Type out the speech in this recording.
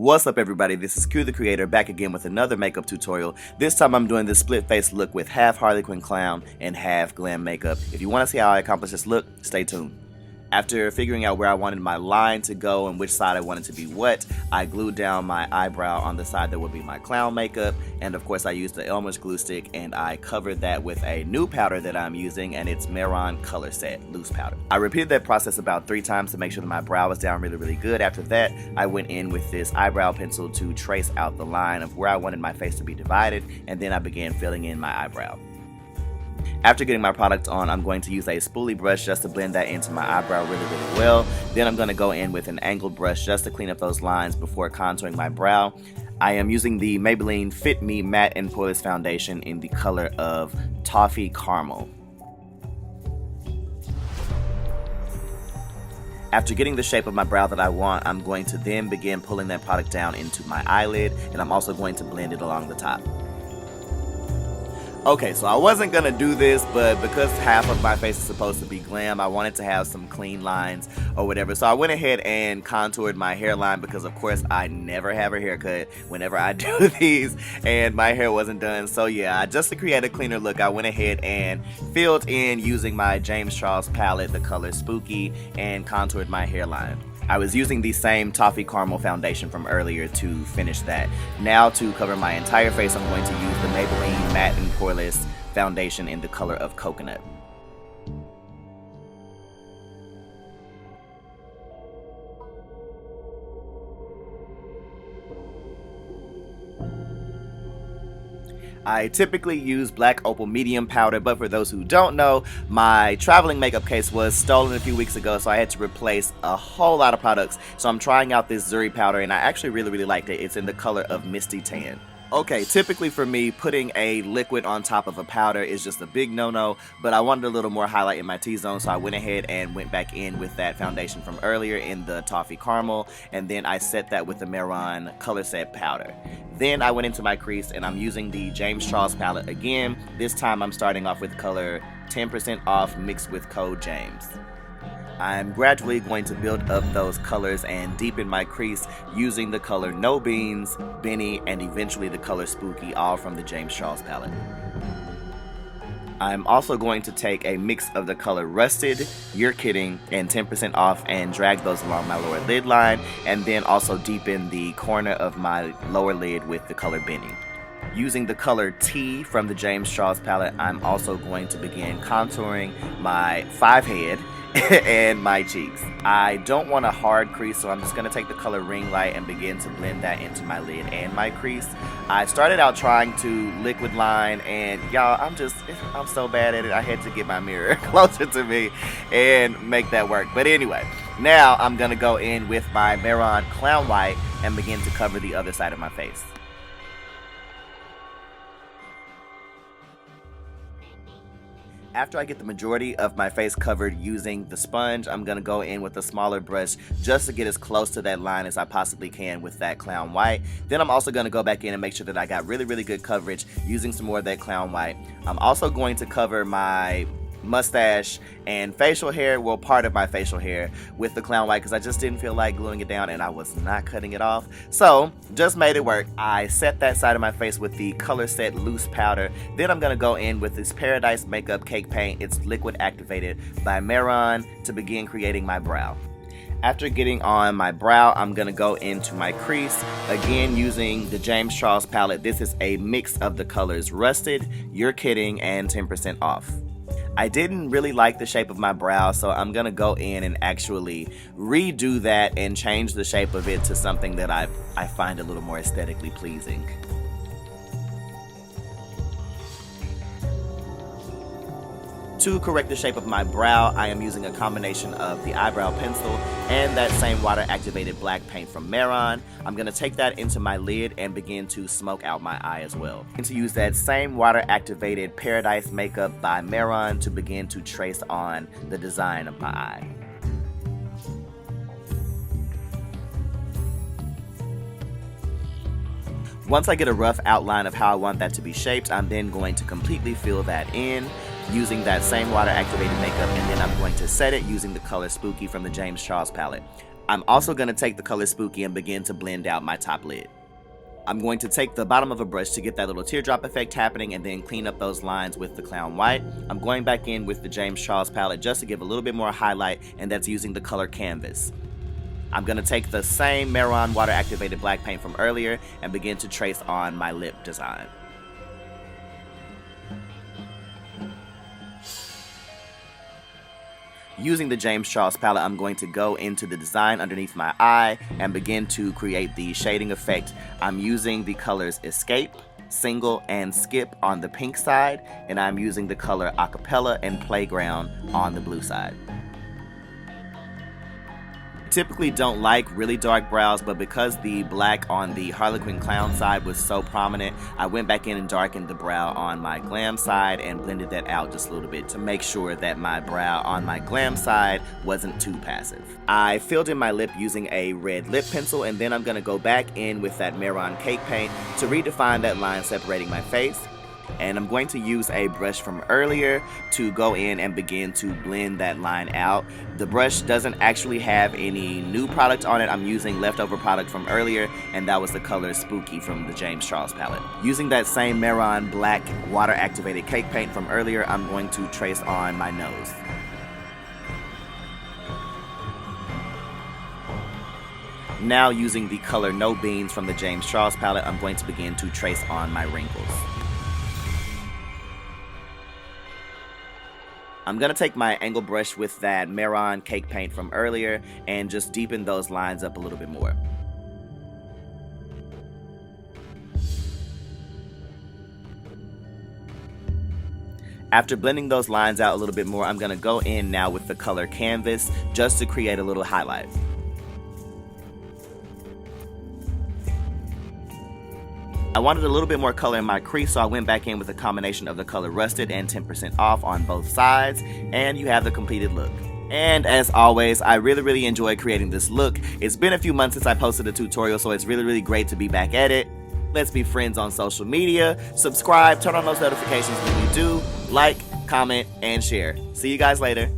What's up everybody, this is QTheQreator back again with another makeup tutorial. This time I'm doing this split face look with half Harlequin clown and half Glam makeup. If you want to see how I accomplish this look, stay tuned. After figuring out where I wanted my line to go and which side I wanted to be what, I glued down my eyebrow on the side that would be my clown makeup, and of course I used the Elmer's glue stick and I covered that with a new powder that I'm using, and it's Mehron ColorSet loose powder. I repeated that process about 3 times to make sure that my brow was down really good. After that, I went in with this eyebrow pencil to trace out the line of where I wanted my face to be divided, and then I began filling in my eyebrow. After getting my product on, I'm going to use a spoolie brush just to blend that into my eyebrow really well. Then I'm going to go in with an angled brush just to clean up those lines before contouring my brow. I am using the Maybelline Fit Me Matte and Poreless Foundation in the color of Toffee Caramel. After getting the shape of my brow that I want, I'm going to then begin pulling that product down into my eyelid, and I'm also going to blend it along the top. Okay, so I wasn't gonna do this, but because half of my face is supposed to be glam, I wanted to have some clean lines or whatever. So I went ahead and contoured my hairline because of course I never have a haircut whenever I do these, and my hair wasn't done. So yeah, just to create a cleaner look, I went ahead and filled in using my James Charles palette, the color Spooky, and contoured my hairline. I was using the same Toffee Caramel foundation from earlier to finish that. Now to cover my entire face, I'm going to use the Maybelline Matte and Poreless foundation in the color of Coconut. I typically use Black Opal Medium powder, but for those who don't know, my traveling makeup case was stolen a few weeks ago, so I had to replace a whole lot of products. So I'm trying out this Zuri powder, and I actually really liked it. It's in the color of Misty Tan. Okay, typically for me, putting a liquid on top of a powder is just a big no-no, but I wanted a little more highlight in my T-zone, so I went ahead and went back in with that foundation from earlier in the Toffee Caramel, and then I set that with the Mehron ColorSet powder. Then I went into my crease, and I'm using the James Charles palette again. This time I'm starting off with color 10% off mixed with code James. I'm gradually going to build up those colors and deepen my crease using the color No Beans, Benny, and eventually the color Spooky, all from the James Charles palette. I'm also going to take a mix of the color Rusted, You're Kidding, and 10% off and drag those along my lower lid line, and then also deepen the corner of my lower lid with the color Benny. Using the color T from the James Charles palette, I'm also going to begin contouring my 5 head and my cheeks. I don't want a hard crease, so I'm just going to take the color Ring Light and begin to blend that into my lid and my crease. I started out trying to liquid line, and y'all, I'm so bad at it. I had to get my mirror closer to me and make that work. But anyway, now I'm going to go in with my Mehron Clown White and begin to cover the other side of my face. After I get the majority of my face covered using the sponge, I'm going to go in with a smaller brush just to get as close to that line as I possibly can with that clown white. Then I'm also going to go back in and make sure that I got really good coverage using some more of that clown white. I'm also going to cover my mustache and facial hair, well, part of my facial hair, with the clown white because I just didn't feel like gluing it down and I was not cutting it off. So just made it work. I set that side of my face with the ColorSet loose powder. Then I'm going to go in with this Paradise Makeup Cake Paint. It's liquid activated by Mehron to begin creating my brow. After getting on my brow, I'm going to go into my crease, again using the James Charles palette. This is a mix of the colors Rusted, You're Kidding, and 10% off. I didn't really like the shape of my brow, so I'm going to go in and actually redo that and change the shape of it to something that I find a little more aesthetically pleasing. To correct the shape of my brow, I am using a combination of the eyebrow pencil and that same water-activated black paint from Mehron. I'm going to take that into my lid and begin to smoke out my eye as well. And to use that same water-activated Paradise Makeup by Mehron to begin to trace on the design of my eye. Once I get a rough outline of how I want that to be shaped, I'm then going to completely fill that in using that same water activated makeup, and then I'm going to set it using the color Spooky from the James Charles palette. I'm also going to take the color Spooky and begin to blend out my top lid. I'm going to take the bottom of a brush to get that little teardrop effect happening and then clean up those lines with the Clown White. I'm going back in with the James Charles palette just to give a little bit more highlight, and that's using the color Canvas. I'm going to take the same Mehron water activated black paint from earlier and begin to trace on my lip design. Using the James Charles palette, I'm going to go into the design underneath my eye and begin to create the shading effect. I'm using the colors Escape, Single, and Skip on the pink side, and I'm using the color Acapella and Playground on the blue side. Typically don't like really dark brows, but because the black on the Harlequin clown side was so prominent, I went back in and darkened the brow on my Glam side and blended that out just a little bit to make sure that my brow on my Glam side wasn't too passive. I filled in my lip using a red lip pencil, and then I'm going to go back in with that Mehron cake paint to redefine that line separating my face. And I'm going to use a brush from earlier to go in and begin to blend that line out. The brush doesn't actually have any new product on it. I'm using leftover product from earlier, and that was the color Spooky from the James Charles palette. Using that same Mehron black water activated cake paint from earlier, I'm going to trace on my nose. Now using the color No Beans from the James Charles palette, I'm going to begin to trace on my wrinkles. I'm going to take my angle brush with that Mehron cake paint from earlier and just deepen those lines up a little bit more. After blending those lines out a little bit more, I'm going to go in now with the color Canvas just to create a little highlight. I wanted a little bit more color in my crease, so I went back in with a combination of the color Rusted and 10% off on both sides, and you have the completed look. And as always, I really enjoyed creating this look. It's been a few months since I posted a tutorial, so it's really great to be back at it. Let's be friends on social media. Subscribe, turn on those notifications when you do. Like, comment, and share. See you guys later.